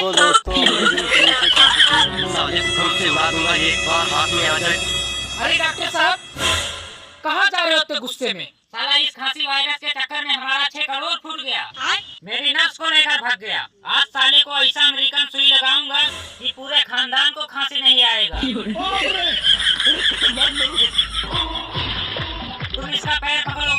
तो दोस्तों एक बार हाथ में आ जाए। अरे डॉक्टर साहब, कहाँ जा रहे होते गुस्से में? साला इस खांसी वायरस के चक्कर में हमारा 6 करोड़ फूट गया। मेरी नर्स को लेकर भाग गया। आज साले को ऐसा अमेरिकन सुई लगाऊंगा कि पूरे खानदान को खांसी नहीं आएगा। तुम इसका पैर पकड़ो।